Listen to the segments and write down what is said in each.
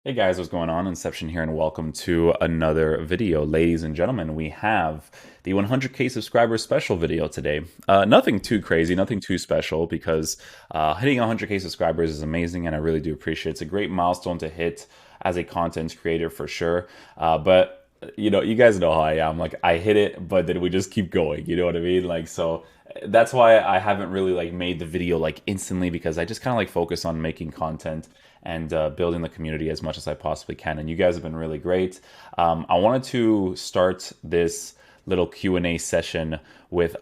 Hey guys, what's going on? Inception here, and welcome to another video. Ladies and gentlemen, we have the 100K subscriber special video today. Nothing too crazy, nothing too special, because hitting 100K subscribers is amazing, and I really do appreciate it. It's a great milestone to hit as a content creator for sure. But you guys know how I am. Like, I hit it, but then we just keep going. You know what I mean? Like, so that's why I haven't really like made the video like instantly, because I just kind of like focus on making content and building the community as much as I possibly can. And you guys have been really great. I wanted to start this little Q&A session with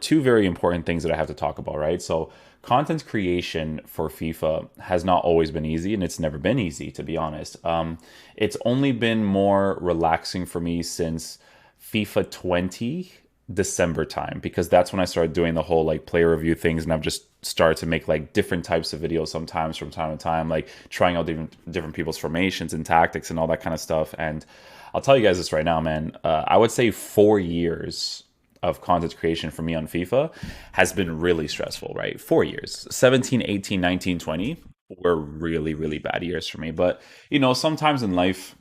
two very important things that I have to talk about, right? So content creation for FIFA has not always been easy, and it's never been easy, to be honest. It's only been more relaxing for me since FIFA 20 December time, because that's when I started doing the whole like player review things, and I've just started to make like different types of videos sometimes from time to time, like trying out different people's formations and tactics and all that kind of stuff. And I'll tell you guys this right now, man. I would say 4 years of content creation for me on FIFA has been really stressful, right? 4 years, 17, 18, 19, 20 were really, really bad years for me. But sometimes in life,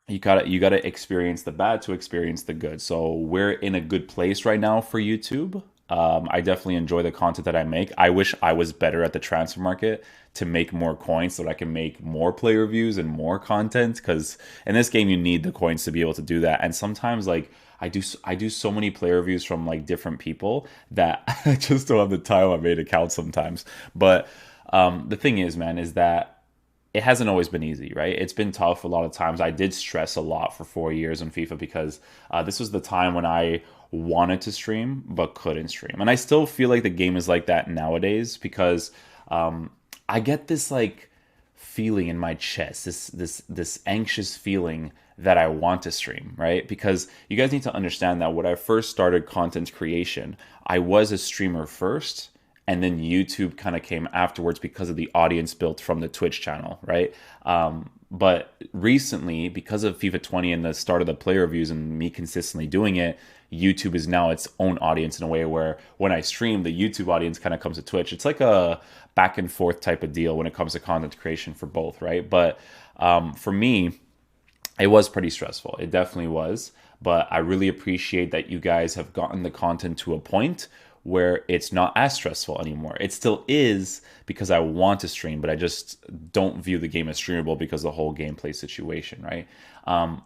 you gotta experience the bad to experience the good. So we're in a good place right now for YouTube. I definitely enjoy the content that I make. I wish I was better at the transfer market to make more coins so that I can make more play reviews and more content. Because in this game, you need the coins to be able to do that. And sometimes, like I do so many play reviews from like different people that I just don't have the time I made to count sometimes. But the thing is, man, is that it hasn't always been easy, right? It's been tough a lot of times. I did stress a lot for 4 years on FIFA because this was the time when I wanted to stream but couldn't stream. And I still feel like the game is like that nowadays, because I get this like feeling in my chest, this anxious feeling that I want to stream, right? Because you guys need to understand that when I first started content creation, I was a streamer first, and then YouTube kind of came afterwards because of the audience built from the Twitch channel, right? But recently, because of FIFA 20 and the start of the play reviews and me consistently doing it, YouTube is now its own audience in a way where when I stream, the YouTube audience kind of comes to Twitch. It's like a back and forth type of deal when it comes to content creation for both, right? But for me, it was pretty stressful. It definitely was. But I really appreciate that you guys have gotten the content to a point where it's not as stressful anymore. It still is, because I want to stream, but I just don't view the game as streamable because of the whole gameplay situation, right?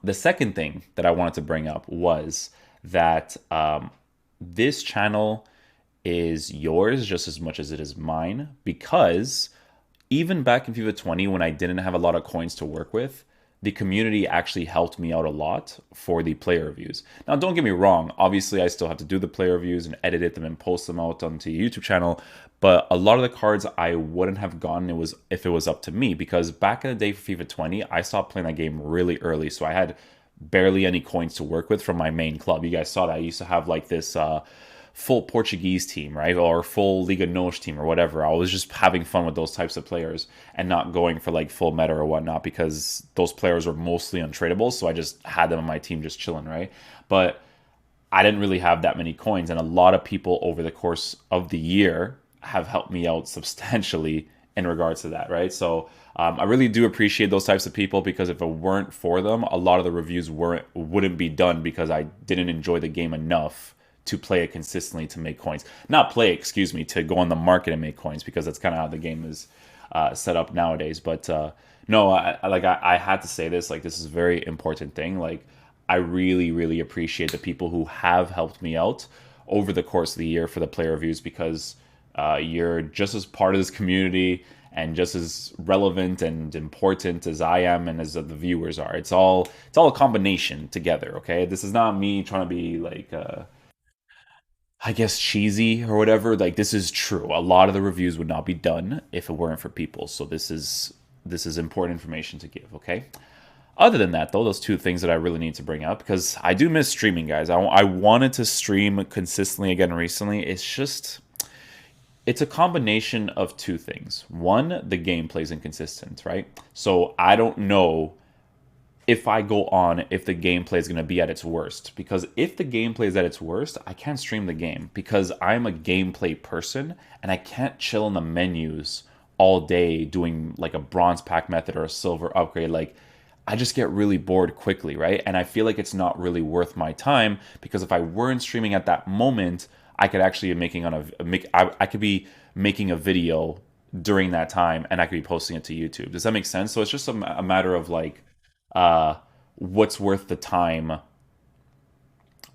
The second thing that I wanted to bring up was that this channel is yours just as much as it is mine, because even back in FIFA 20, when I didn't have a lot of coins to work with, the community actually helped me out a lot for the player reviews. Now, don't get me wrong. Obviously, I still have to do the player reviews and edit them and post them out onto the YouTube channel. But a lot of the cards I wouldn't have gotten it was if it was up to me, because back in the day for FIFA 20, I stopped playing that game really early. So I had barely any coins to work with from my main club. You guys saw that. I used to have like this full Portuguese team, right? Or full Liga NOS team or whatever. I was just having fun with those types of players and not going for like full meta or whatnot, because those players were mostly untradeable. So I just had them on my team just chilling, right? But I didn't really have that many coins. And a lot of people over the course of the year have helped me out substantially in regards to that, right? So I really do appreciate those types of people, because if it weren't for them, a lot of the reviews wouldn't be done, because I didn't enjoy the game enough to play it consistently to make coins. Not play, excuse me, to go on the market and make coins, because that's kind of how the game is set up nowadays. But no, I had to say this. Like, this is a very important thing. Like, I really, really appreciate the people who have helped me out over the course of the year for the player reviews, because you're just as part of this community and just as relevant and important as I am and as the viewers are. It's all a combination together. Okay, this is not me trying to be like I guess cheesy or whatever. Like, this is true. A lot of the reviews would not be done if it weren't for people. So this is important information to give. Okay. Other than that, though, those two things that I really need to bring up, because I do miss streaming, guys. I wanted to stream consistently again recently. It's a combination of two things. One, the gameplay is inconsistent, right? So I don't know if I go on if the gameplay is going to be at its worst. Because if the gameplay is at its worst, I can't stream the game, because I'm a gameplay person and I can't chill in the menus all day doing like a bronze pack method or a silver upgrade, like I just get really bored quickly, right? And I feel like it's not really worth my time because if I weren't streaming at that moment, I could actually be making on I could be making a video during that time and I could be posting it to YouTube. Does that make sense? So it's just a matter of like uh what's worth the time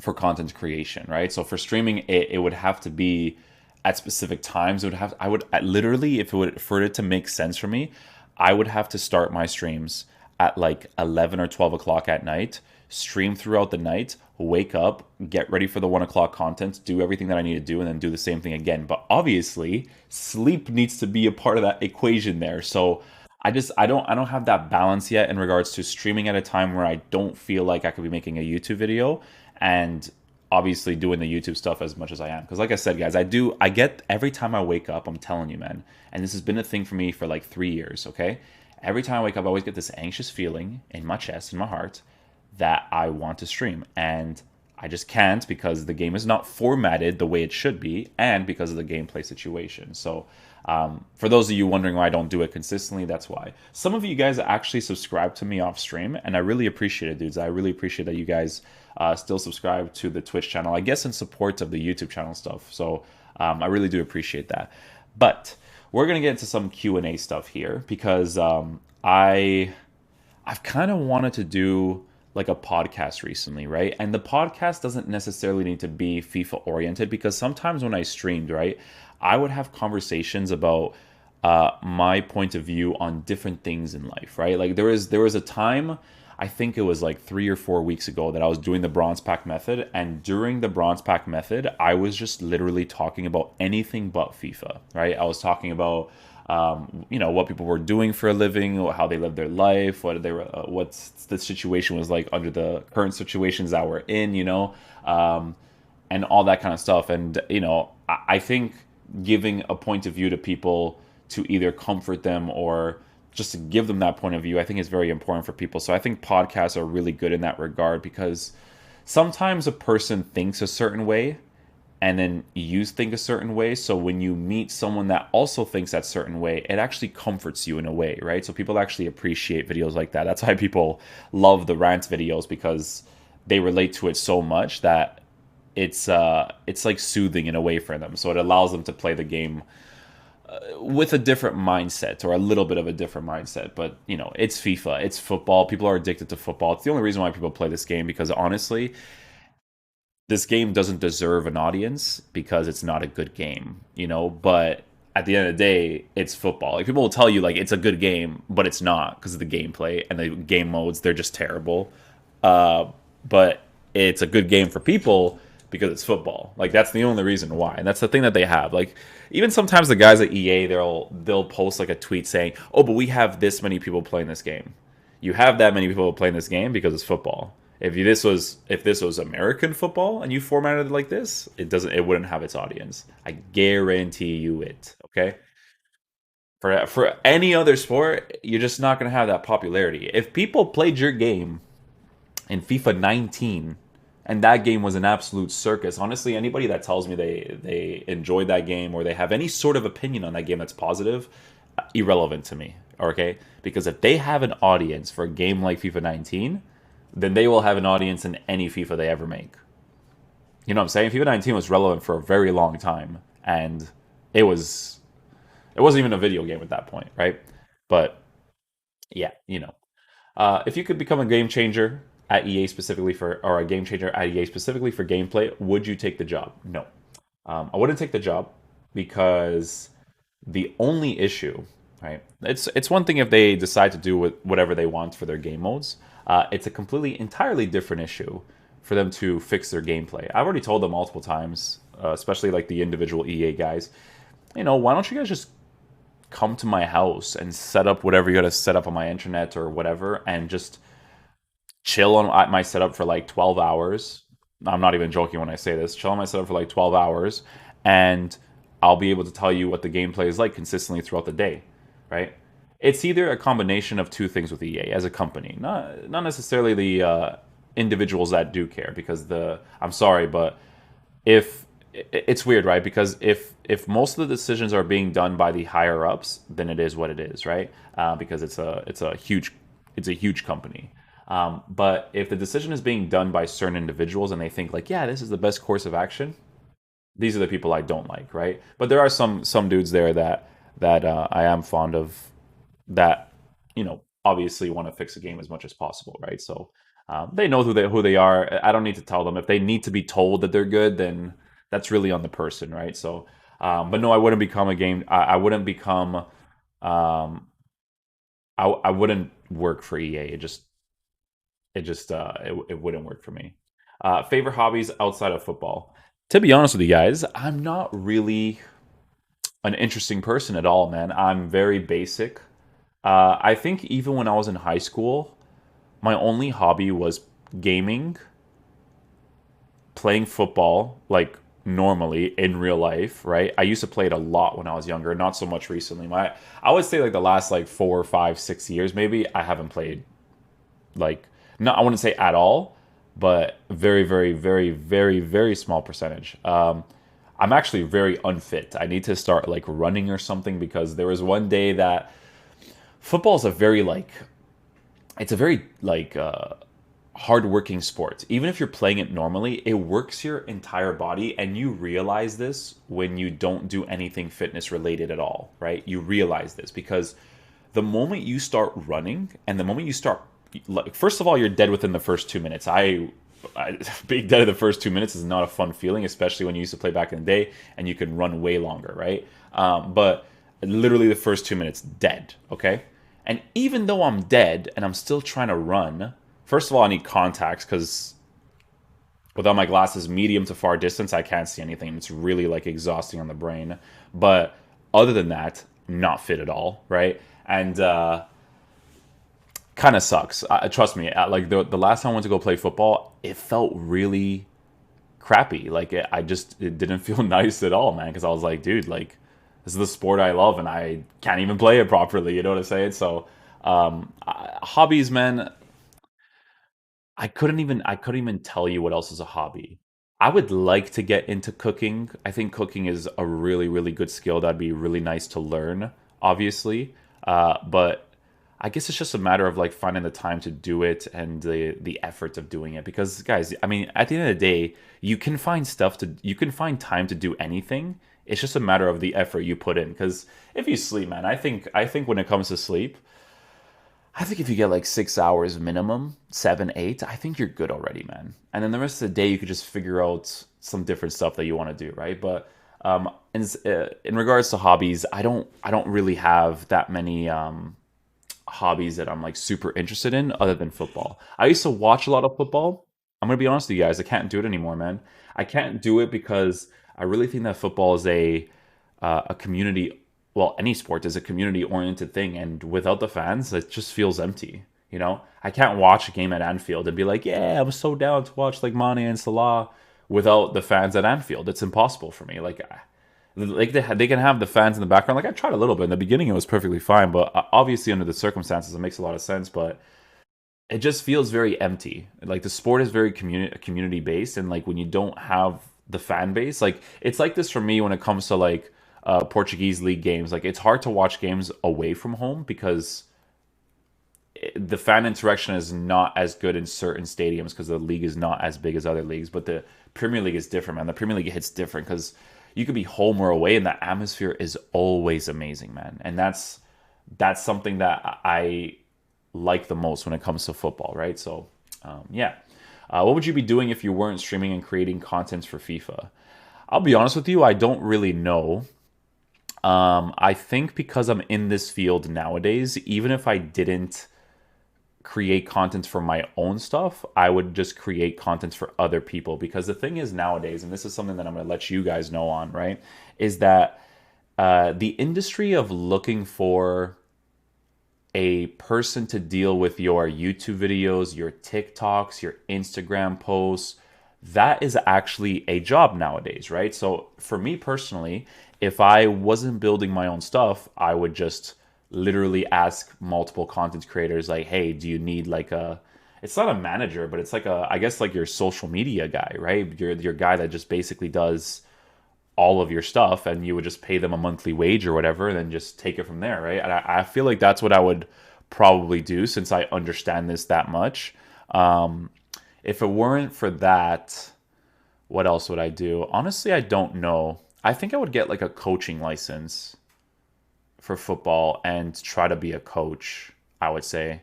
for content creation, right? So for streaming, it would have to be at specific times. It would have I would literally if it would for it to make sense for me, I would have to start my streams at like 11 or 12 o'clock at night, stream throughout the night, wake up, get ready for the 1 o'clock content, do everything that I need to do, and then do the same thing again. But obviously, sleep needs to be a part of that equation there. So I don't have that balance yet in regards to streaming at a time where I don't feel like I could be making a YouTube video and obviously doing the YouTube stuff as much as I am. Because like I said, guys, I get every time I wake up, I'm telling you, man, and this has been a thing for me for like 3 years, okay? Every time I wake up, I always get this anxious feeling in my chest, in my heart, that I want to stream. And I just can't because the game is not formatted the way it should be and because of the gameplay situation. So, for those of you wondering why I don't do it consistently, that's why. Some of you guys actually subscribe to me off stream, and I really appreciate it, dudes. I really appreciate that you guys still subscribe to the Twitch channel, I guess in support of the YouTube channel stuff. So, I really do appreciate that. But we're gonna get into some Q&A stuff here because I've kind of wanted to do like a podcast recently, right? And the podcast doesn't necessarily need to be FIFA oriented because sometimes when I streamed, right, I would have conversations about my point of view on different things in life, right? Like there was a time, I think it was like 3 or 4 weeks ago, that I was doing the bronze pack method, and during the bronze pack method, I was just literally talking about anything but FIFA, right? I was talking about what people were doing for a living, how they lived their life, what the situation was like under the current situations that we're in, and all that kind of stuff. And I think giving a point of view to people to either comfort them or just to give them that point of view, I think is very important for people. So I think podcasts are really good in that regard because sometimes a person thinks a certain way and then you think a certain way. So when you meet someone that also thinks that certain way, it actually comforts you in a way, right? So people actually appreciate videos like that. That's why people love the rant videos because they relate to it so much that it's like soothing in a way for them. So it allows them to play the game with a different mindset or a little bit of a different mindset. But it's FIFA, it's football. People are addicted to football. It's the only reason why people play this game because honestly, this game doesn't deserve an audience because it's not a good game, but at the end of the day, it's football. Like people will tell you like it's a good game, but it's not because of the gameplay and the game modes, they're just terrible. But it's a good game for people because it's football. Like that's the only reason why. And that's the thing that they have. Like even sometimes the guys at EA, they'll post like a tweet saying, "Oh, but we have this many people playing this game." You have that many people playing this game because it's football. If this was American football and you formatted it like this, it wouldn't have its audience. I guarantee you it. Okay. For any other sport, you're just not gonna have that popularity. If people played your game in FIFA 19 and that game was an absolute circus, honestly, anybody that tells me they enjoyed that game or they have any sort of opinion on that game that's positive, irrelevant to me. Okay, because if they have an audience for a game like FIFA 19, then they will have an audience in any FIFA they ever make. You know what I'm saying? FIFA 19 was relevant for a very long time, and it was it wasn't even a video game at that point, right? But yeah, if you could become a game changer at EA specifically or a game changer at EA specifically for gameplay, would you take the job? No, I wouldn't take the job because the only issue, right? It's one thing if they decide to do whatever they want for their game modes. It's a completely entirely different issue for them to fix their gameplay. I've already told them multiple times, especially like the individual EA guys. Why don't you guys just come to my house and set up whatever you got to set up on my internet or whatever, and just chill on at my setup for like 12 hours. I'm not even joking when I say this. Chill on my setup for like 12 hours, and I'll be able to tell you what the gameplay is like consistently throughout the day, right? It's either a combination of two things with EA as a company, not necessarily the individuals that do care, because I'm sorry, but if it's weird, right? Because if most of the decisions are being done by the higher ups, then it is what it is, right? Because it's a huge company. But if the decision is being done by certain individuals and they think like, yeah, this is the best course of action, these are the people I don't like, right? But there are some dudes there that I am fond of that obviously want to fix a game as much as possible, right? So they know who they are. I don't need to tell them. If they need to be told that they're good, then that's really on the person, right? So, but no, I wouldn't become a game. I wouldn't become. Um, I wouldn't work for EA. It wouldn't work for me. Favorite hobbies outside of football. To be honest with you guys, I'm not really an interesting person at all, man. I'm very basic. I think even when I was in high school, my only hobby was gaming, playing football, like normally in real life, right? I used to play it a lot when I was younger, not so much recently. I would say like the last like 4 or 5, 6 years, maybe I haven't played like no, I wouldn't say at all, but very, very, very, very, very small percentage. I'm actually very unfit. I need to start like running or something because there was one day that football is a very like it's a very like hardworking sport. Even if you're playing it normally, it works your entire body, and you realize this when you don't do anything fitness related at all, right? You realize this because the moment you start running and the moment you start, like, first of all, you're dead within the first 2 minutes. Being dead in the first 2 minutes is not a fun feeling, especially when you used to play back in the day and you can run way longer, right? But literally the first 2 minutes, dead, okay? And even though I'm dead and I'm still trying to run, first of all, I need contacts because without my glasses, medium to far distance, I can't see anything. It's really like exhausting on the brain. But other than that, not fit at all, right? And kind of sucks. Trust me. Like the last time I went to go play football, it felt really crappy. Like it didn't feel nice at all, man. Because I was like, dude, like this is the sport I love, and I can't even play it properly. You know what I'm saying? So, hobbies, man. I couldn't even tell you what else is a hobby. I would like to get into cooking. I think cooking is a really, really good skill that'd be really nice to learn, obviously. But I guess it's just a matter of like finding the time to do it and the effort of doing it. Because guys, I mean, at the end of the day, you can find time to do anything. It's just a matter of the effort you put in. Because if you sleep, man, I think when it comes to sleep, I think if you get like 6 hours minimum, 7, 8, I think you're good already, man. And then the rest of the day, you could just figure out some different stuff that you want to do, right? But in regards to hobbies, I don't really have that many hobbies that I'm like super interested in other than football. I used to watch a lot of football. I'm gonna be honest with you guys, I can't do it anymore, man. I can't do it because I really think that football is a community. Well, any sport is a community oriented thing, and without the fans, it just feels empty. I can't watch a game at Anfield and be like, yeah, I'm so down to watch like Mane and Salah without the fans at Anfield. It's impossible for me. Like they can have the fans in the background. Like I tried a little bit in the beginning, it was perfectly fine, but obviously under the circumstances, it makes a lot of sense. But it just feels very empty. Like the sport is very community based, and like when you don't have the fan base, like it's like this for me when it comes to like Portuguese league games. Like it's hard to watch games away from home because the fan interaction is not as good in certain stadiums because the league is not as big as other leagues. But the Premier League is different, man. The Premier League hits different because you could be home or away, and the atmosphere is always amazing, man. And that's something that I like the most when it comes to football, right? So, yeah. What would you be doing if you weren't streaming and creating content for FIFA? I'll be honest with you, I don't really know. I think because I'm in this field nowadays, even if I didn't create content for my own stuff, I would just create content for other people. Because the thing is nowadays, and this is something that I'm going to let you guys know on, right, is that the industry of looking for a person to deal with your YouTube videos, your TikToks, your Instagram posts, that is actually a job nowadays, right? So for me personally, if I wasn't building my own stuff, I would just literally ask multiple content creators like, "Hey, do you need like a it's not a manager, but it's like I guess like your social media guy, right? Your guy that just basically does all of your stuff, and you would just pay them a monthly wage or whatever, and then just take it from there, right? And I feel like that's what I would probably do since I understand this that much. Um, if it weren't for that, what else would I do? Honestly, I don't know. I think I would get like a coaching license for football and try to be a coach, I would say.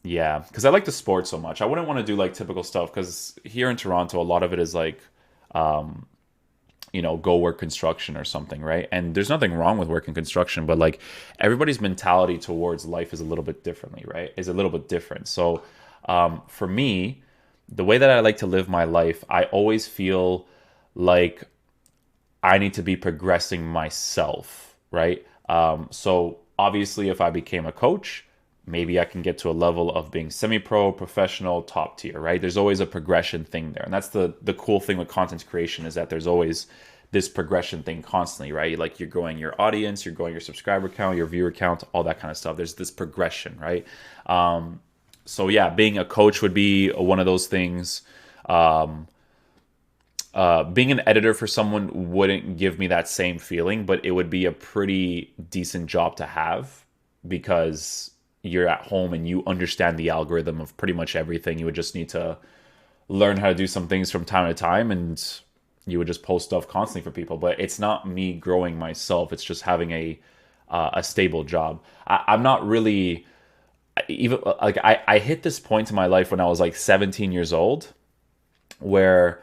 Yeah, because I like the sport so much. I wouldn't want to do like typical stuff because here in Toronto, a lot of it is like, go work construction or something, right? And there's nothing wrong with working construction, but like everybody's mentality towards life is a little bit differently, right? Is a little bit different. So for me, the way that I like to live my life, I always feel like I need to be progressing myself, right? So obviously, if I became a coach, maybe I can get to a level of being semi-pro, professional, top tier, right? There's always a progression thing there, and that's the cool thing with content creation is that there's always this progression thing constantly, right? Like you're growing your audience, you're growing your subscriber count, your viewer count, all that kind of stuff. There's this progression, right? So yeah, being a coach would be one of those things. Um, Being an editor for someone wouldn't give me that same feeling, but it would be a pretty decent job to have because you're at home and you understand the algorithm of pretty much everything. You would just need to learn how to do some things from time to time, and you would just post stuff constantly for people. But it's not me growing myself. It's just having a stable job. I'm not really even like I hit this point in my life when I was like 17 years old where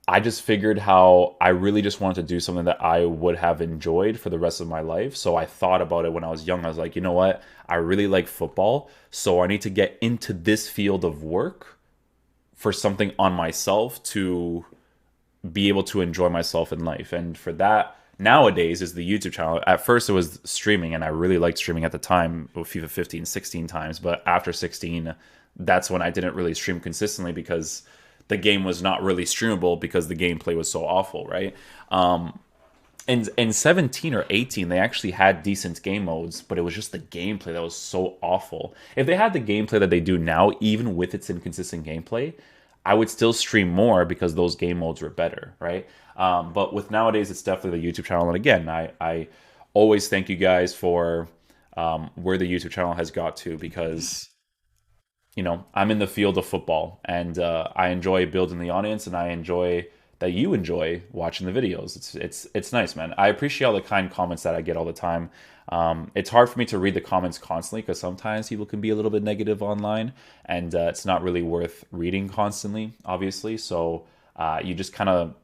I just figured how I really just wanted to do something that I would have enjoyed for the rest of my life. So I thought about it when I was young. I was like, you know what? I really like football. So I need to get into this field of work for something on myself to be able to enjoy myself in life. And for that, nowadays is the YouTube channel. At first, it was streaming, and I really liked streaming at the time with FIFA 15, 16 times. But after 16, that's when I didn't really stream consistently because the game was not really streamable because the gameplay was so awful, right? In 17 or 18, they actually had decent game modes, but it was just the gameplay that was so awful. If they had the gameplay that they do now, even with its inconsistent gameplay, I would still stream more because those game modes were better, right? But with nowadays, it's definitely the YouTube channel. And again, I always thank you guys for where the YouTube channel has got to because I'm in the field of football and I enjoy building the audience and I enjoy that you enjoy watching the videos. It's nice, man. I appreciate all the kind comments that I get all the time. It's hard for me to read the comments constantly because sometimes people can be a little bit negative online and it's not really worth reading constantly, obviously. So you just kind of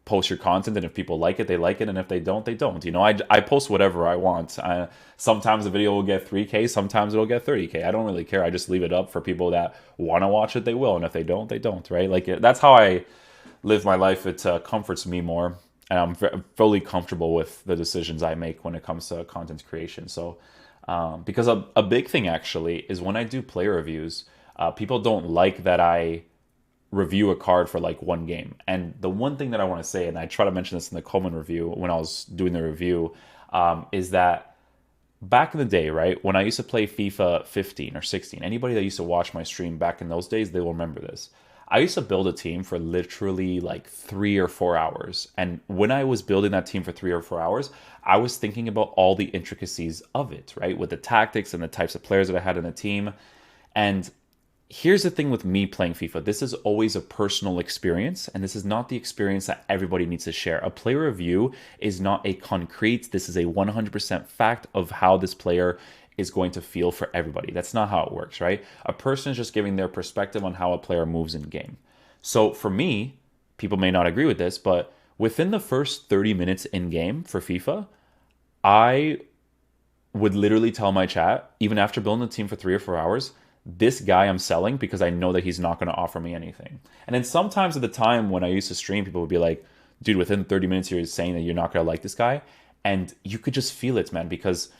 post your content, and if people like it, they like it, and if they don't, they don't. I post whatever I want. Sometimes the video will get 3K, sometimes it'll get 30K. I don't really care. I just leave it up for people that want to watch it, they will, and if they don't, they don't, right? Like that's how I live my life. It comforts me more, and I'm fully comfortable with the decisions I make when it comes to content creation. So because a big thing actually is when I do player reviews, people don't like that I review a card for like one game. And the one thing that I want to say, and I try to mention this in the Coleman review when I was doing the review, is that back in the day, right, when I used to play FIFA 15 or 16, anybody that used to watch my stream back in those days, they will remember this. I used to build a team for literally like 3 or 4 hours. And when I was building that team for 3 or 4 hours, I was thinking about all the intricacies of it, right, with the tactics and the types of players that I had in the team. And here's the thing with me playing FIFA. This is always a personal experience, and this is not the experience that everybody needs to share. A player review is not a concrete, this is a 100% fact of how this player is going to feel for everybody. That's not how it works, right? A person is just giving their perspective on how a player moves in game. So for me, people may not agree with this, but within the first 30 minutes in game for FIFA, I would literally tell my chat, even after building the team for 3 or 4 hours, this guy I'm selling because I know that he's not going to offer me anything. And then sometimes at the time when I used to stream, people would be like, dude, within 30 minutes, you're saying that you're not going to like this guy. And you could just feel it, man, because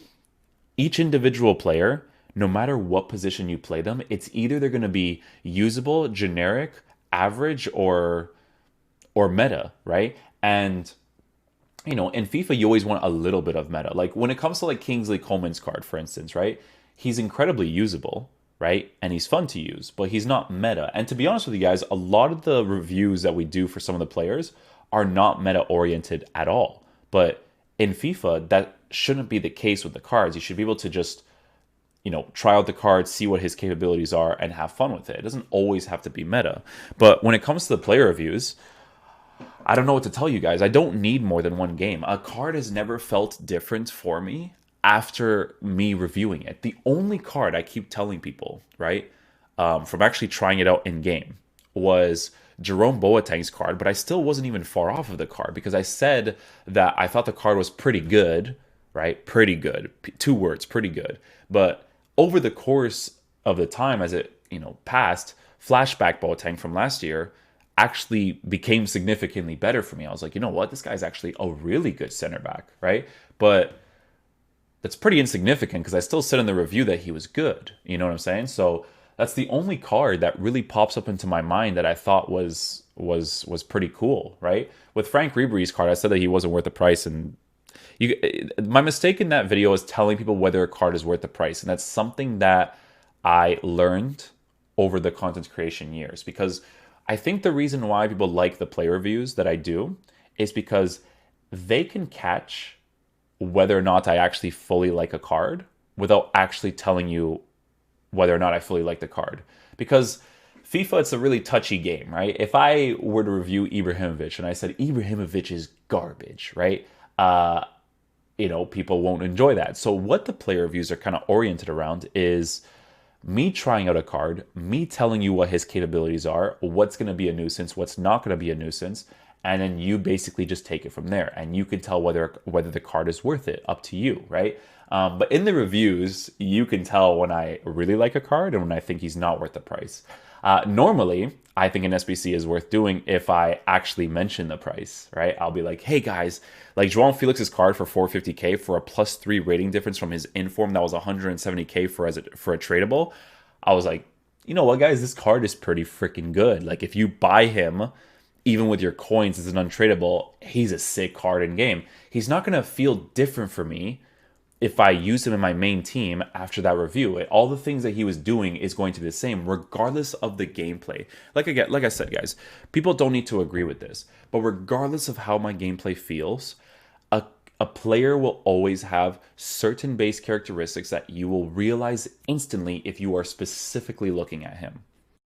each individual player, no matter what position you play them, it's either they're going to be usable, generic, average, or meta, right? And in FIFA, you always want a little bit of meta. Like when it comes to like Kingsley Coleman's card, for instance, right? He's incredibly usable, right? And he's fun to use, but he's not meta. And to be honest with you guys, a lot of the reviews that we do for some of the players are not meta oriented at all. But in FIFA, that shouldn't be the case with the cards. You should be able to just, try out the card, see what his capabilities are, and have fun with it. It doesn't always have to be meta. But when it comes to the player reviews, I don't know what to tell you guys. I don't need more than one game. A card has never felt different for me after me reviewing it. The only card I keep telling people, right, from actually trying it out in game was Jerome Boateng's card, but I still wasn't even far off of the card because I said that I thought the card was pretty good, right? Pretty good. Two words, pretty good. But over the course of the time as it, passed, flashback Boateng from last year actually became significantly better for me. I was like, you know what? This guy's actually a really good center back, right? But that's pretty insignificant because I still said in the review that he was good. You know what I'm saying? So that's the only card that really pops up into my mind that I thought was pretty cool, right? With Frank Ribery's card, I said that he wasn't worth the price, and my mistake in that video is telling people whether a card is worth the price, and that's something that I learned over the content creation years because I think the reason why people like the play reviews that I do is because they can catch whether or not I actually fully like a card without actually telling you whether or not I fully like the card. Because FIFA, it's a really touchy game, right? If I were to review Ibrahimovic and I said Ibrahimovic is garbage, right? People won't enjoy that. So what the player reviews are kind of oriented around is me trying out a card, me telling you what his capabilities are, what's going to be a nuisance, what's not going to be a nuisance, and then you basically just take it from there, and you can tell whether the card is worth it. Up to you, right? But in the reviews, you can tell when I really like a card and when I think he's not worth the price. Normally, I think an SBC is worth doing if I actually mention the price, right? I'll be like, hey guys, like João Felix's card for 450k for a +3 rating difference from his inform that was 170k for a tradable. I was like, you know what, guys, this card is pretty freaking good. Like if you buy him, even with your coins as an untradable, he's a sick card in game. He's not gonna feel different for me if I use him in my main team after that review. All the things that he was doing is going to be the same, regardless of the gameplay. Like I said, guys, people don't need to agree with this, but regardless of how my gameplay feels, a player will always have certain base characteristics that you will realize instantly if you are specifically looking at him.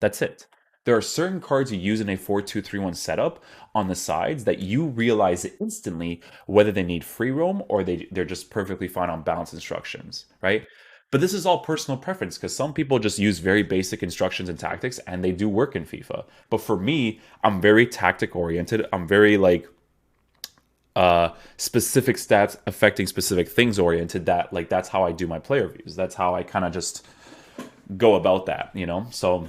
That's it. There are certain cards you use in a 4-2-3-1 setup on the sides that you realize instantly whether they need free roam or they're just perfectly fine on balance instructions, right? But this is all personal preference because some people just use very basic instructions and tactics and they do work in FIFA. But for me, I'm very tactic oriented. I'm very like specific stats affecting specific things oriented, that like that's how I do my player reviews. That's how I kind of just go about that. So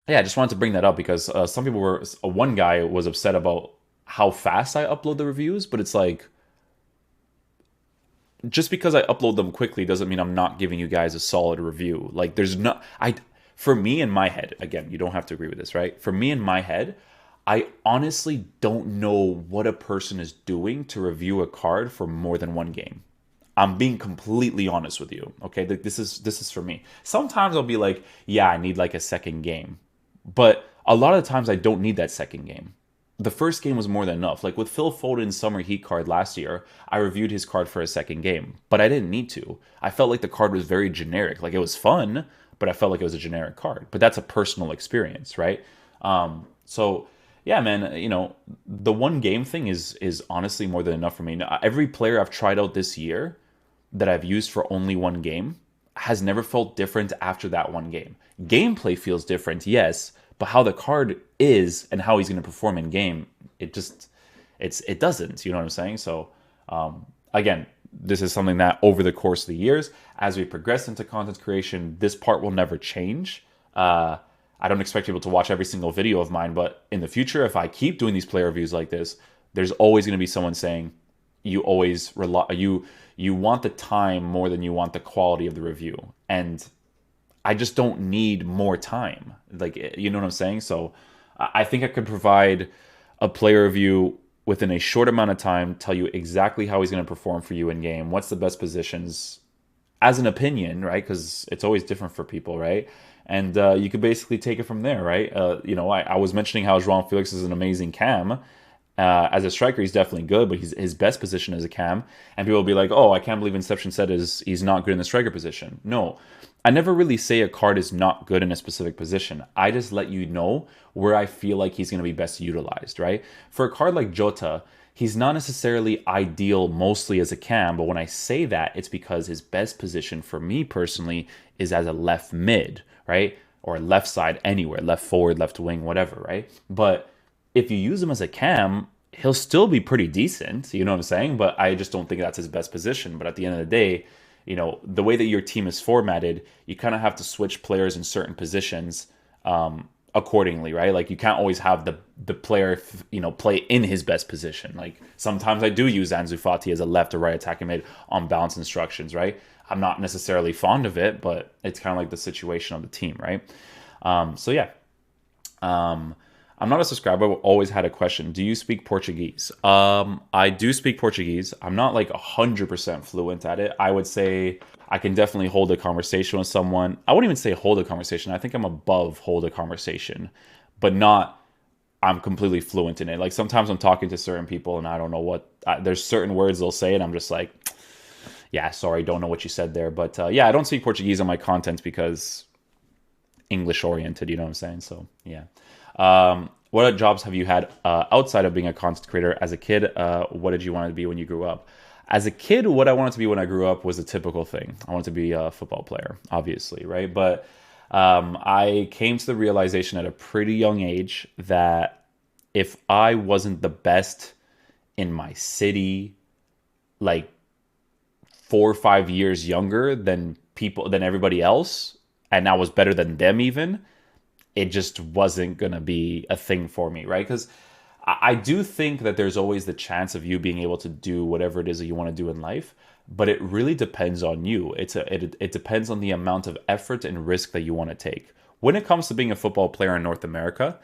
yeah, I just wanted to bring that up because some people one guy was upset about how fast I upload the reviews, but it's like, just because I upload them quickly doesn't mean I'm not giving you guys a solid review. Like for me in my head, again, you don't have to agree with this, right? For me in my head, I honestly don't know what a person is doing to review a card for more than one game. I'm being completely honest with you. Okay, this is for me. Sometimes I'll be like, yeah, I need like a second game. But a lot of the times I don't need that second game. The first game was more than enough. Like with Phil Foden's Summer Heat card last year, I reviewed his card for a second game, but I didn't need to. I felt like the card was very generic. Like it was fun, but I felt like it was a generic card. But that's a personal experience, right? So yeah, man, the one game thing is honestly more than enough for me. Now, every player I've tried out this year that I've used for only one game has never felt different after that one game. Gameplay feels different, yes, but how the card is and how he's going to perform in game, it doesn't. You know what I'm saying? So again, this is something that over the course of the years, as we progress into content creation, this part will never change. I don't expect people to watch every single video of mine, but in the future, if I keep doing these player reviews like this, there's always going to be someone saying you always you want the time more than you want the quality of the review, and I just don't need more time. Like, you know what I'm saying? So I think I could provide a player review within a short amount of time, tell you exactly how he's going to perform for you in game, what's the best positions, as an opinion, right? Because it's always different for people, right? And you could basically take it from there, right? I was mentioning how João Felix is an amazing cam, As a striker, he's definitely good, but his best position is a cam. And people will be like, "Oh, I can't believe Inception said he's not good in the striker position." No, I never really say a card is not good in a specific position. I just let you know where I feel like he's going to be best utilized, right? For a card like Jota, he's not necessarily ideal mostly as a cam, but when I say that, it's because his best position for me personally is as a left mid, right? Or left side anywhere, left forward, left wing, whatever, right? But if you use him as a cam, he'll still be pretty decent. You know what I'm saying? But I just don't think that's his best position. But at the end of the day, the way that your team is formatted, you kind of have to switch players in certain positions accordingly, right? Like you can't always have the player, play in his best position. Like sometimes I do use Ansu Fati as a left or right attacking mid on balance instructions, right? I'm not necessarily fond of it, but it's kind of like the situation of the team, right? So yeah. I'm not a subscriber, but always had a question. Do you speak Portuguese? I do speak Portuguese. I'm not like 100% fluent at it. I would say I can definitely hold a conversation with someone. I wouldn't even say hold a conversation. I think I'm above hold a conversation, but not I'm completely fluent in it. Like sometimes I'm talking to certain people and I don't know there's certain words they'll say and I'm just like, yeah, sorry, don't know what you said there. But yeah, I don't speak Portuguese on my content because English oriented, you know what I'm saying? So yeah. What jobs have you had outside of being a content creator as a kid? What did you want to be when you grew up? As a kid, what I wanted to be when I grew up was a typical thing. I wanted to be a football player, obviously, right? But I came to the realization at a pretty young age that if I wasn't the best in my city, like 4 or 5 years younger than everybody else, and I was better than them even, it just wasn't going to be a thing for me, right? Because I do think that there's always the chance of you being able to do whatever it is that you want to do in life, but it really depends on you. It depends on the amount of effort and risk that you want to take. When it comes to being a football player in North America,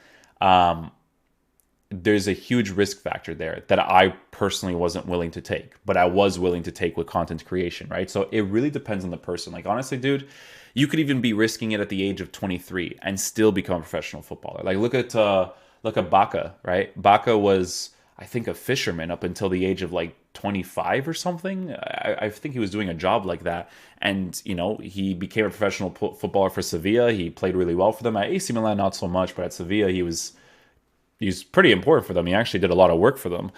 there's a huge risk factor there that I personally wasn't willing to take, but I was willing to take with content creation, right? So it really depends on the person. Like honestly, dude, you could even be risking it at the age of 23 and still become a professional footballer. Like look at Baca, right? Baca was, I think, a fisherman up until the age of like 25 or something. I think he was doing a job like that. And, he became a professional footballer for Sevilla. He played really well for them. At AC Milan, not so much, but at Sevilla, he's pretty important for them. He actually did a lot of work for them.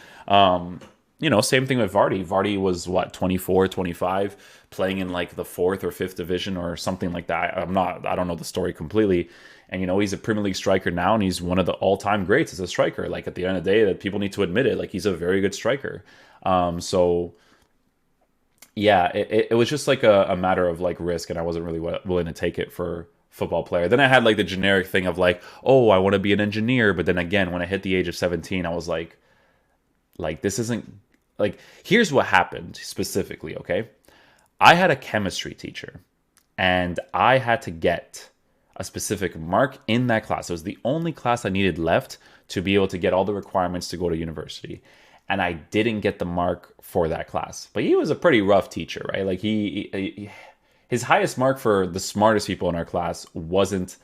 Same thing with Vardy. Vardy was 24, 25, playing in like the fourth or fifth division or something like that. I don't know the story completely. And, he's a Premier League striker now, and he's one of the all-time greats as a striker. Like at the end of the day, that people need to admit it. Like he's a very good striker. So yeah, it was just like a matter of like risk, and I wasn't really willing to take it for football player. Then I had like the generic thing of like, oh, I want to be an engineer. But then again, when I hit the age of 17, I was like this isn't like, here's what happened specifically, okay? I had a chemistry teacher and I had to get a specific mark in that class. It was the only class I needed left to be able to get all the requirements to go to university. And I didn't get the mark for that class. But he was a pretty rough teacher, right? Like his highest mark for the smartest people in our class wasn't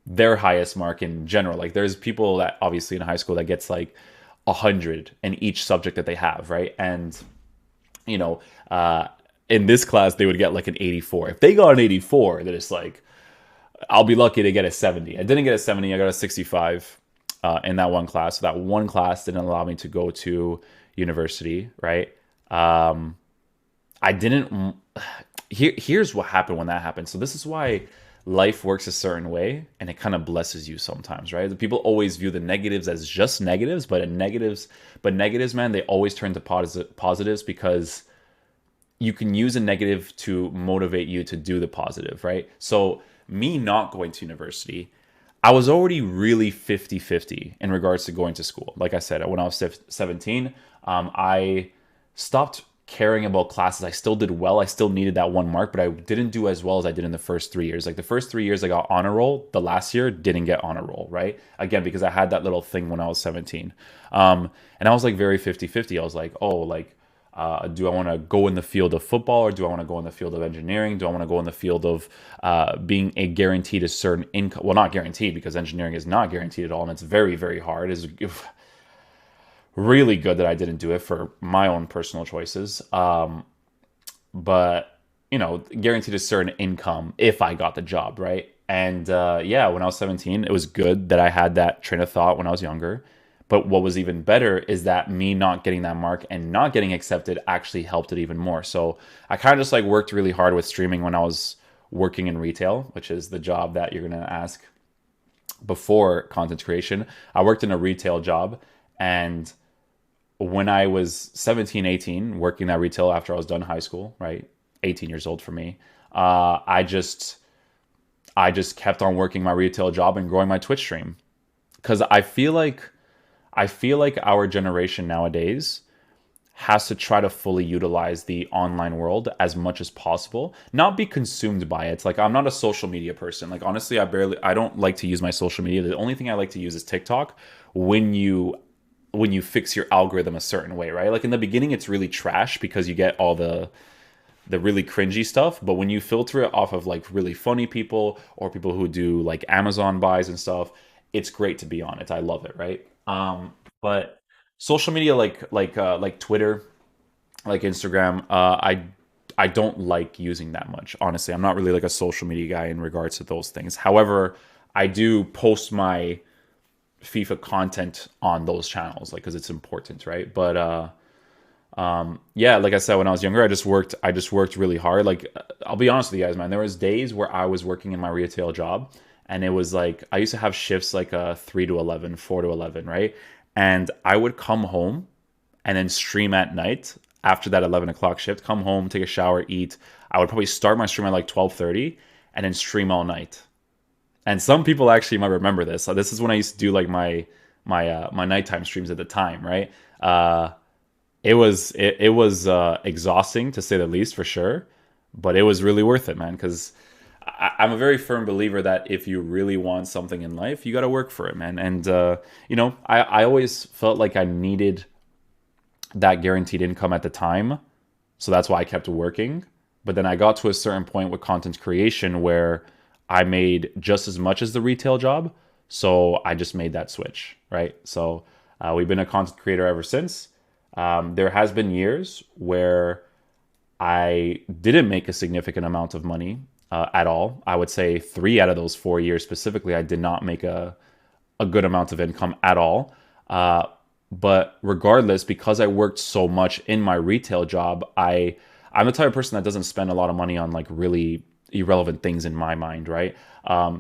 their highest mark in general. Like there's people that obviously in high school that gets like 100 in each subject that they have, right? And in this class they would get like an 84. If they got an 84, then it's like I'll be lucky to get a 70. I didn't get a 70. I got a 65 in that one class. So that one class didn't allow me to go to university, right? I didn't. Here's what happened when that happened. So this is why life works a certain way, and it kind of blesses you sometimes, right? People always view the negatives as just negatives, but negatives, man, they always turn to positives because you can use a negative to motivate you to do the positive, right? So me not going to university, I was already really 50-50 in regards to going to school. Like I said, when I was 17, I stopped caring about classes. I still did well. I still needed that one mark, but I didn't do as well as I did in the first 3 years. Like the first 3 years I got honor roll. The last year didn't get honor roll, right? Again, because I had that little thing when I was 17. And I was like very 50-50. I was like, do I want to go in the field of football or do I want to go in the field of engineering? Do I want to go in the field of being a guaranteed a certain income? Well, not guaranteed because engineering is not guaranteed at all. And it's very, very hard. really good that I didn't do it for my own personal choices. But guaranteed a certain income if I got the job, right? And yeah, when I was 17, it was good that I had that train of thought when I was younger. But what was even better is that me not getting that mark and not getting accepted actually helped it even more. So I kind of just like worked really hard with streaming when I was working in retail, which is the job that you're gonna ask before content creation. I worked in a retail job, and when I was 17, 18, working that retail after I was done high school, right? 18 years old for me. I just kept on working my retail job and growing my Twitch stream because I feel like our generation nowadays has to try to fully utilize the online world as much as possible, not be consumed by it. Like I'm not a social media person. Like honestly, I don't like to use my social media. The only thing I like to use is TikTok when you fix your algorithm a certain way, right? Like in the beginning it's really trash because you get all the really cringy stuff, but when you filter it off of like really funny people or people who do like Amazon buys and stuff, it's great to be on it. I love it, right? But social media like Twitter, like Instagram, I don't like using that much. Honestly, I'm not really like a social media guy in regards to those things. However, I do post my FIFA content on those channels, like because it's important, right? But yeah, like I said, when I was younger, I just worked really hard. Like I'll be honest with you guys, man. There was days where I was working in my retail job, and it was like I used to have shifts like 3 to 11, 4 to 11, right? And I would come home and then stream at night after that 11 o'clock shift. Come home, take a shower, eat. I would probably start my stream at like 12:30, and then stream all night. And some people actually might remember this. So this is when I used to do like my nighttime streams at the time, right? It was exhausting to say the least for sure, but it was really worth it, man. Because I'm a very firm believer that if you really want something in life, you got to work for it, man. And I always felt like I needed that guaranteed income at the time, so that's why I kept working. But then I got to a certain point with content creation where I made just as much as the retail job, so I just made that switch, right? So we've been a content creator ever since. There has been years where I didn't make a significant amount of money at all. I would say 3 out of those 4 years specifically, I did not make a good amount of income at all. Uh, but regardless, because I worked so much in my retail job, I'm the type of person that doesn't spend a lot of money on like really irrelevant things in my mind, right?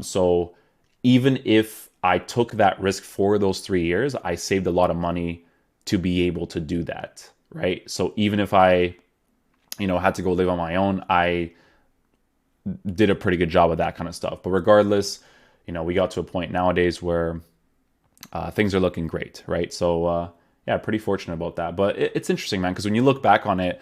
So even if I took that risk for those 3 years, I saved a lot of money to be able to do that, right? So even if I, had to go live on my own, I did a pretty good job of that kind of stuff. But regardless, we got to a point nowadays where things are looking great, right? So yeah, pretty fortunate about that. But it's interesting, man, because when you look back on it,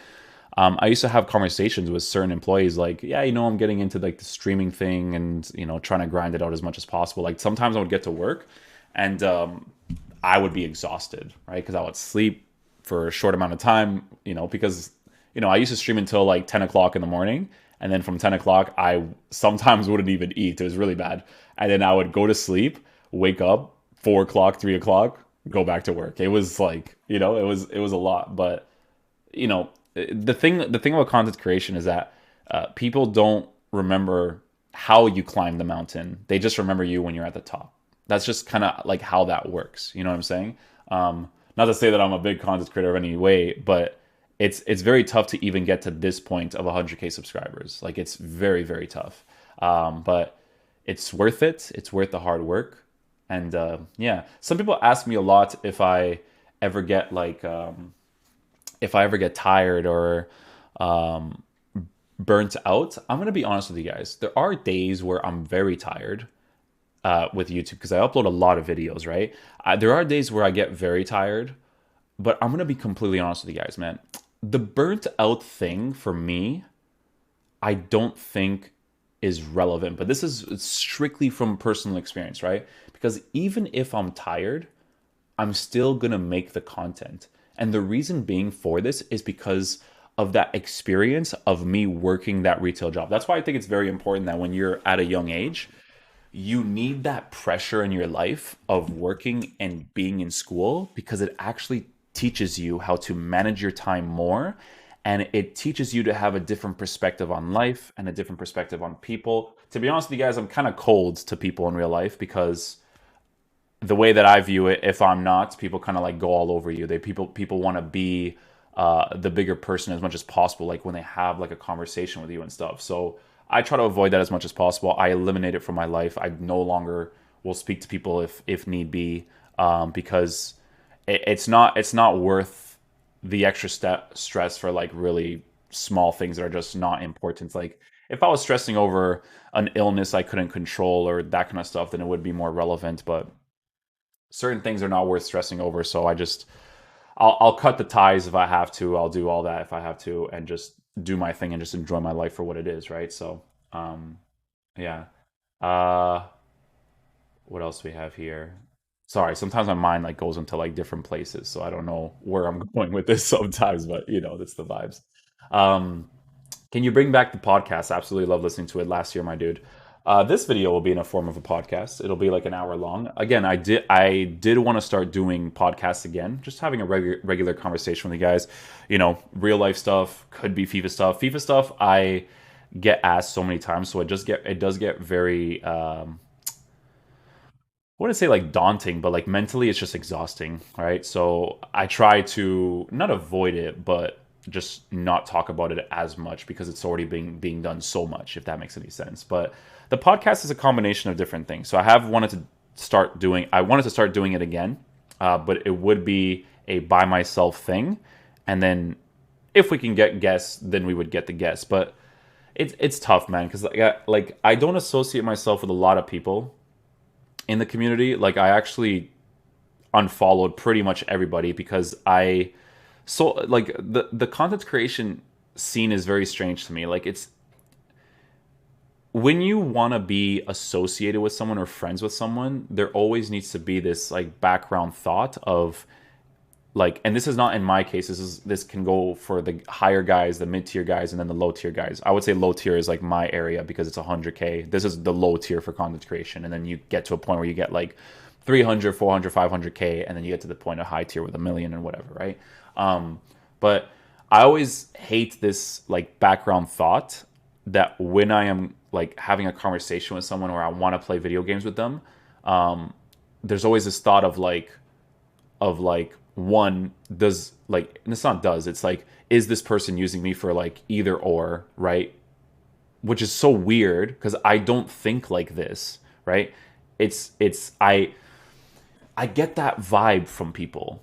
I used to have conversations with certain employees like, yeah, I'm getting into like the streaming thing and, trying to grind it out as much as possible. Like sometimes I would get to work and I would be exhausted, right? Because I would sleep for a short amount of time, because, I used to stream until like 10 o'clock in the morning. And then from 10 o'clock, I sometimes wouldn't even eat. It was really bad. And then I would go to sleep, wake up 4 o'clock, 3 o'clock, go back to work. It was like, it was a lot. But, the thing about content creation is that people don't remember how you climb the mountain. They just remember you when you're at the top. That's just kind of like how that works. You know what I'm saying? Not to say that I'm a big content creator in any way, but it's very tough to even get to this point of 100K subscribers. Like it's very, very tough. But it's worth it. It's worth the hard work. And yeah, some people ask me a lot ever get like if I ever get tired or um, burnt out. I'm gonna be honest with you guys. There are days where I'm very tired with YouTube because I upload a lot of videos, right? There are days where I get very tired, but I'm gonna be completely honest with you guys, man. The burnt out thing for me, I don't think is relevant, but this is strictly from personal experience, right? Because even if I'm tired, I'm still gonna make the content. And the reason being for this is because of that experience of me working that retail job. That's why I think it's very important that when you're at a young age, you need that pressure in your life of working and being in school because it actually teaches you how to manage your time more, and it teaches you to have a different perspective on life and a different perspective on people. To be honest with you guys, I'm kind of cold to people in real life because the way that I view it, if I'm not, people kind of like go all over you. People want to be the bigger person as much as possible, like when they have like a conversation with you and stuff. So I try to avoid that as much as possible. I eliminate it from my life. I no longer will speak to people if need be, because it's not worth the extra stress for like really small things that are just not important. Like if I was stressing over an illness I couldn't control or that kind of stuff, then it would be more relevant. But certain things are not worth stressing over. So I'll cut the ties if I have to. I'll do all that if I have to, and just do my thing and just enjoy my life for what it is, right? So yeah. Uh, what else do we have here? Sorry, sometimes my mind like goes into like different places, so I don't know where I'm going with this sometimes, but that's the vibes. Um, can you bring back the podcast? Absolutely love listening to it last year, my dude. This video will be in a form of a podcast. It'll be like an hour long. Again, I did want to start doing podcasts again, just having a regular conversation with you guys. Real life stuff, could be FIFA stuff. FIFA stuff I get asked so many times, so it does get very I wouldn't say like daunting, but like mentally it's just exhausting, right? So I try to not avoid it, but just not talk about it as much because it's already being done so much, if that makes any sense. But the podcast is a combination of different things. So I wanted to start doing it again, but it would be a by myself thing. And then if we can get guests, then we would get the guests. But it's tough, man, because I don't associate myself with a lot of people in the community. Like I actually unfollowed pretty much everybody because like the content creation scene is very strange to me. Like it's when you want to be associated with someone or friends with someone, there always needs to be this like background thought of like, and this is not in my case, this can go for the higher guys, the mid-tier guys, and then the low tier guys. I would say low tier is like my area because it's 100K. This is the low tier for content creation, and then you get to a point where you get like 300, 400, 500K, and then you get to the point of high tier with a million and whatever, right? But I always hate this like background thought that when I am like having a conversation with someone or I want to play video games with them, there's always this thought of like one does like, and it's not does, it's like, is this person using me for like either or, right? Which is so weird because I don't think like this, right? I get that vibe from people.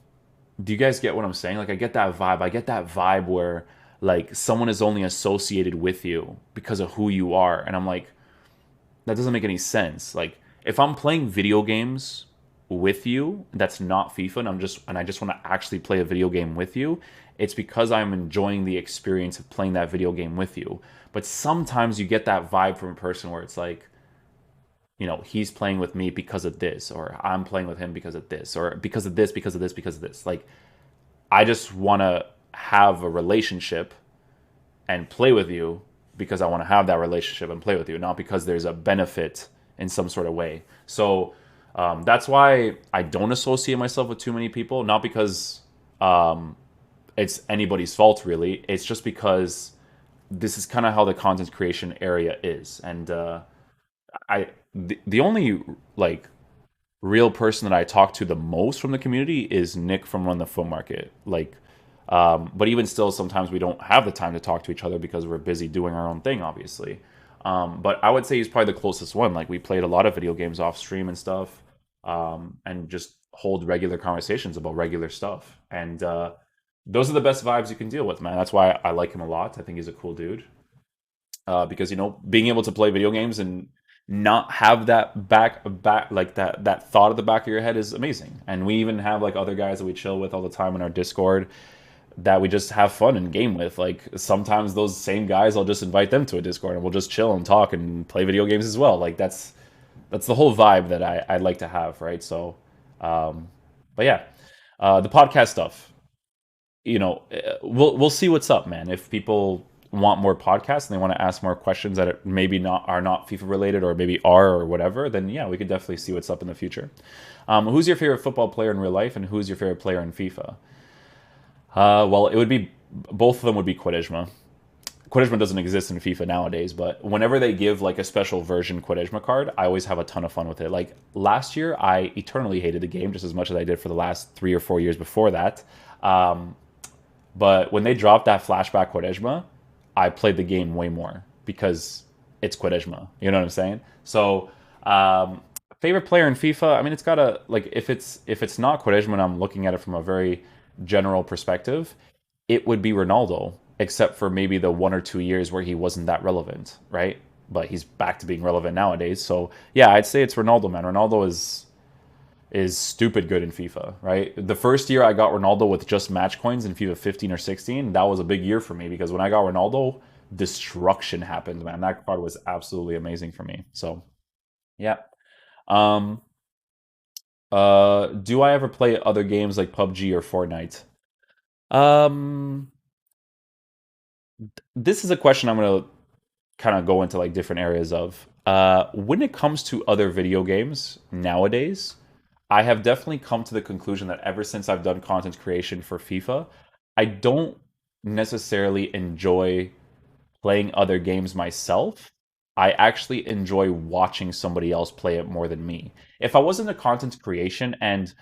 Do you guys get what I'm saying? Like I get that vibe. I get that vibe where like someone is only associated with you because of who you are. And I'm like, that doesn't make any sense. Like if I'm playing video games with you that's not FIFA, and I just want to actually play a video game with you, it's because I'm enjoying the experience of playing that video game with you. But sometimes you get that vibe from a person where it's like, he's playing with me because of this, or I'm playing with him because of this, or because of this, because of this, because of this. Like I just want to have a relationship and play with you because I want to have that relationship and play with you, not because there's a benefit in some sort of way. So that's why I don't associate myself with too many people. Not because it's anybody's fault, really. It's just because this is kind of how the content creation area is. And the only like real person that I talk to the most from the community is Nick from Run the Film Market. Like, but even still, sometimes we don't have the time to talk to each other because we're busy doing our own thing, obviously. But I would say he's probably the closest one. Like, we played a lot of video games off stream and stuff, and just hold regular conversations about regular stuff. And those are the best vibes you can deal with, man. That's why I like him a lot. I think he's a cool dude. Because being able to play video games and not have that back like that thought at the back of your head is amazing. And we even have like other guys that we chill with all the time in our Discord that we just have fun and game with. Like sometimes those same guys, I'll just invite them to a Discord and we'll just chill and talk and play video games as well. Like that's the whole vibe that I like to have, right? So, but yeah, the podcast stuff, we'll see what's up, man. If people want more podcasts and they want to ask more questions that maybe not are not FIFA related or maybe are or whatever, then yeah, we could definitely see what's up in the future. Who's your favorite football player in real life, and who's your favorite player in FIFA? Well, it would be both of them would be Quaresma. Quaresma doesn't exist in FIFA nowadays, but whenever they give like a special version Quaresma card, I always have a ton of fun with it. Like last year, I eternally hated the game just as much as I did for the last 3 or 4 years before that. Um, but when they dropped that flashback Quaresma, I played the game way more because it's Quaresma. You know what I'm saying? So, favorite player in FIFA. I mean, it's gotta like if it's not Quaresma, and I'm looking at it from a very general perspective, it would be Ronaldo, except for maybe the 1 or 2 years where he wasn't that relevant, right? But he's back to being relevant nowadays. So yeah, I'd say it's Ronaldo, man. Ronaldo is stupid good in FIFA, right? The first year I got Ronaldo with just match coins in FIFA 15 or 16, that was a big year for me because when I got Ronaldo, destruction happened, man. That card was absolutely amazing for me. So yeah. Um, do I ever play other games like PUBG or Fortnite? Um, this is a question I'm gonna kind of go into like different areas of. When it comes to other video games nowadays, I have definitely come to the conclusion that ever since I've done content creation for FIFA, I don't necessarily enjoy playing other games myself. I actually enjoy watching somebody else play it more than me. If I wasn't a content creation and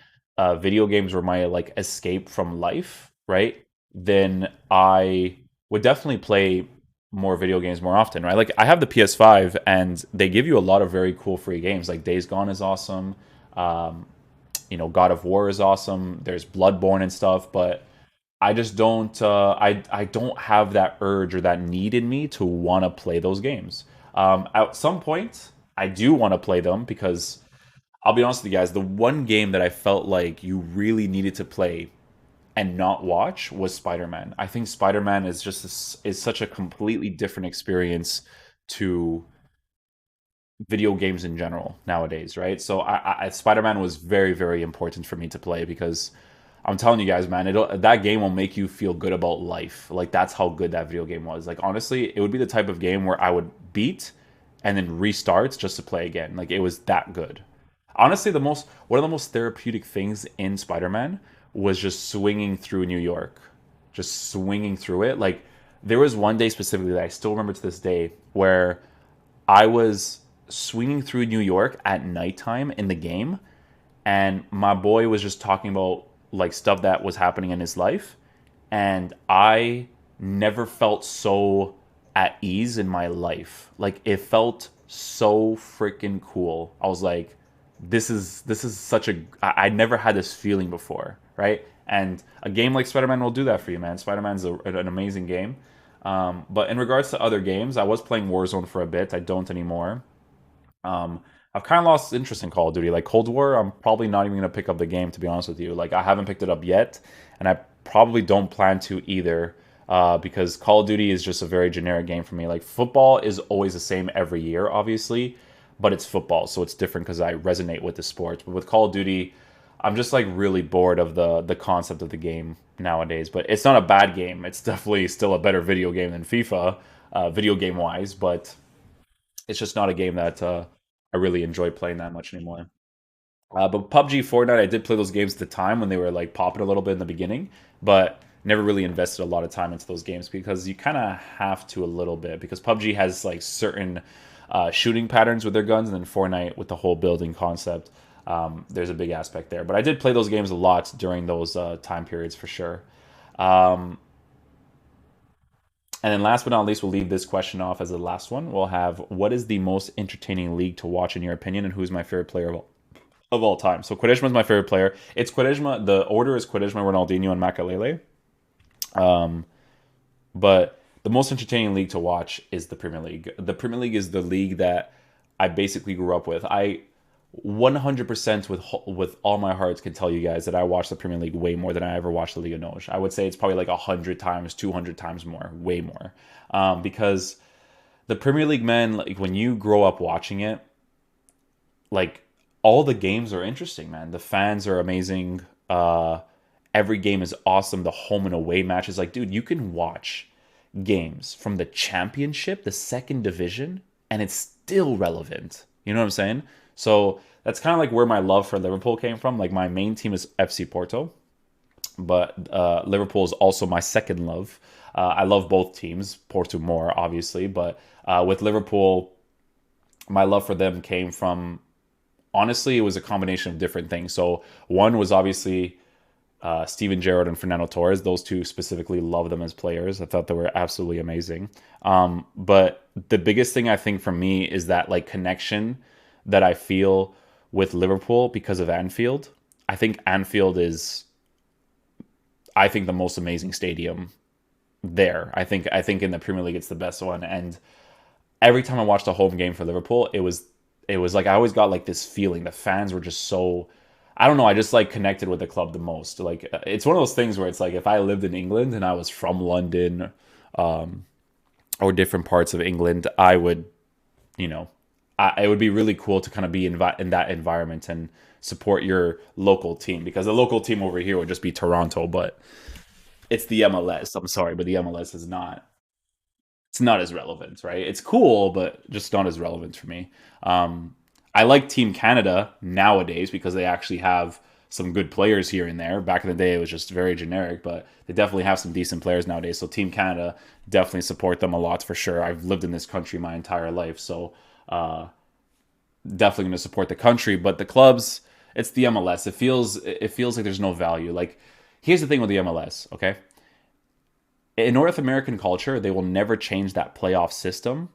video games were my like escape from life, right? Then I would definitely play more video games more often, right? Like I have the PS5 and they give you a lot of very cool free games. Like Days Gone is awesome. Um, God of War is awesome. There's Bloodborne and stuff, but I just don't I don't have that urge or that need in me to want to play those games. At some point, I do want to play them because I'll be honest with you guys, the one game that I felt like you really needed to play and not watch was Spider-Man. I think Spider-Man is is such a completely different experience to video games in general nowadays, right? So Spider-Man was very, very important for me to play because I'm telling you guys, man, that game will make you feel good about life. Like that's how good that video game was. Like honestly, it would be the type of game where I would beat and then restart just to play again. Like it was that good. Honestly, the most one of the most therapeutic things in Spider-Man was just swinging through New York, just swinging through it. Like there was one day specifically that I still remember to this day where I was swinging through New York at nighttime in the game, and my boy was just talking about like stuff that was happening in his life, and I never felt so at ease in my life. Like it felt so freaking cool. I was like, this is such a I never had this feeling before, right? And a game like Spider-Man will do that for you, man. Spider-Man's an amazing game. But in regards to other games, I was playing Warzone for a bit. I don't anymore. I've kind of lost interest in Call of Duty. Like Cold War, I'm probably not even gonna pick up the game to be honest with you. Like I haven't picked it up yet, and I probably don't plan to either. Because Call of Duty is just a very generic game for me. Like football is always the same every year, obviously, but it's football, so it's different because I resonate with the sport. But with Call of Duty, I'm just like really bored of the concept of the game nowadays. But it's not a bad game. It's definitely still a better video game than FIFA, video game wise. But it's just not a game that I really enjoy playing that much anymore. But PUBG, Fortnite, I did play those games at the time when they were like popping a little bit in the beginning, but never really invested a lot of time into those games because you kind of have to a little bit because PUBG has like certain shooting patterns with their guns, and then Fortnite with the whole building concept. There's a big aspect there, but I did play those games a lot during those time periods for sure. Um, and then last but not least, we'll leave this question off as the last one. We'll have what is the most entertaining league to watch in your opinion, and who's my favorite player of all time? So Quaresma is my favorite player. It's Quaresma. The order is Quaresma, Ronaldinho, and Makalele. Um, but the most entertaining league to watch is the Premier League. The Premier League is the league that I basically grew up with. I 100% with all my heart can tell you guys that I watch the Premier League way more than I ever watched the Liga NOS. I would say it's probably like 100 times, 200 times more, way more, because the Premier League, man, like when you grow up watching it, like all the games are interesting, man. The fans are amazing. Every game is awesome. The home and away matches, like, dude, you can watch games from the championship, the second division, and it's still relevant. You know what I'm saying? So that's kind of like where my love for Liverpool came from. Like my main team is FC Porto. but Liverpool is also my second love. I love both teams, Porto more obviously, but with Liverpool, my love for them came from, honestly, it was a combination of different things. So one was obviously Steven Gerrard and Fernando Torres. Those two specifically, love them as players. I thought they were absolutely amazing. But the biggest thing I think for me is that like connection that I feel with Liverpool because of Anfield. I think Anfield is, I think, the most amazing stadium there. I think in the Premier League it's the best one. And every time I watched a home game for Liverpool, it was like I always got like this feeling. The fans were just so, I don't know, I just like connected with the club the most. Like it's one of those things where it's like if I lived in England and I was from London, or different parts of England, I would, you know, it would be really cool to kind of be in that environment and support your local team, because the local team over here would just be Toronto, but it's the MLS. I'm sorry, but the MLS is not, it's not as relevant, right? It's cool, but just not as relevant for me. I like Team Canada nowadays because they actually have some good players here and there. Back in the day, it was just very generic, but they definitely have some decent players nowadays. So Team Canada, definitely support them a lot for sure. I've lived in this country my entire life, so uh, definitely going to support the country. But the clubs, it's the MLS. It feels like there's no value. Like here's the thing with the MLS, okay? In North American culture, they will never change that playoff system,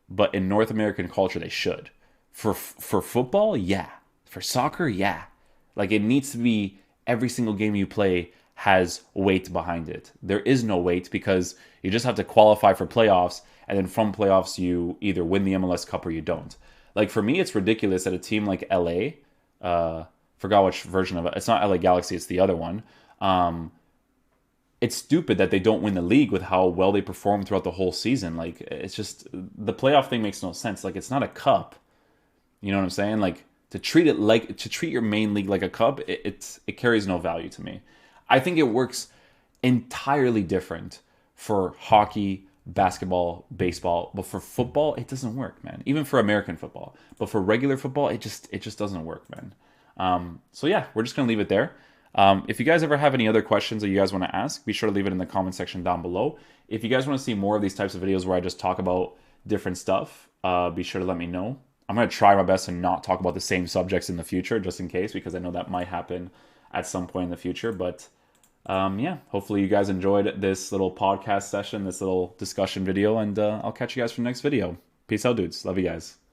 but in North American culture, they should. For football, yeah. For soccer, yeah. Like it needs to be, every single game you play has weight behind it. There is no weight because you just have to qualify for playoffs, and then from playoffs you either win the MLS Cup or you don't. Like for me, it's ridiculous that a team like LA, forgot which version of it. It's not LA Galaxy, it's the other one. Um, it's stupid that they don't win the league with how well they perform throughout the whole season. Like it's just, the playoff thing makes no sense. Like it's not a cup. You know what I'm saying? Like to treat your main league like a cup, it carries no value to me. I think it works entirely different for hockey, basketball, baseball, but for football, it doesn't work, man. Even for American football, but for regular football, it just doesn't work, man. So yeah, we're just gonna leave it there. If you guys ever have any other questions that you guys want to ask, be sure to leave it in the comment section down below. If you guys want to see more of these types of videos where I just talk about different stuff, be sure to let me know. I'm going to try my best to not talk about the same subjects in the future, just in case, because I know that might happen at some point in the future. But yeah, hopefully you guys enjoyed this little podcast session, this little discussion video, and I'll catch you guys for the next video. Peace out, dudes. Love you guys.